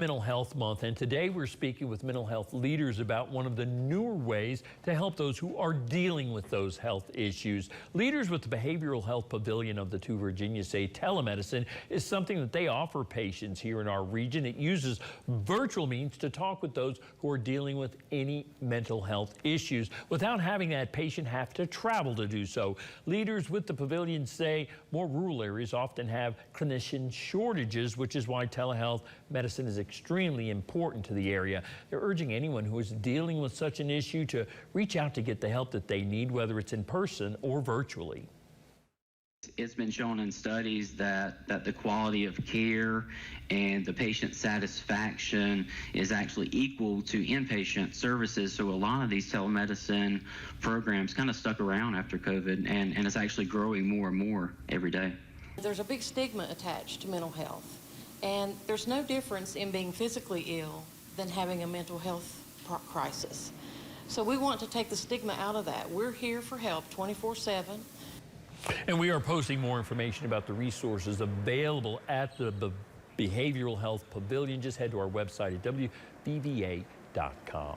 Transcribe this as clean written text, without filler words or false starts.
Mental Health Month, and today we're speaking with mental health leaders about one of the newer ways to help those who are dealing with those health issues. Leaders with the Behavioral Health Pavilion of the Two Virginias say telemedicine is something that they offer patients here in our region. It uses virtual means to talk with those who are dealing with any mental health issues without having that patient have to travel to do so. Leaders with the pavilion say more rural areas often have clinician shortages, which is why telehealth medicine is extremely important to the area. They're urging anyone who is dealing with such an issue to reach out to get the help that they need, whether it's in person or virtually. It's been shown in studies that the quality of care and the patient satisfaction is actually equal to inpatient services. So a lot of these telemedicine programs kind of stuck around after COVID, and it's actually growing more and more every day. There's a big stigma attached to mental health. And there's no difference in being physically ill than having a mental health crisis. So we want to take the stigma out of that. We're here for help 24/7. And we are posting more information about the resources available at the Behavioral Health Pavilion. Just head to our website at wbva.com.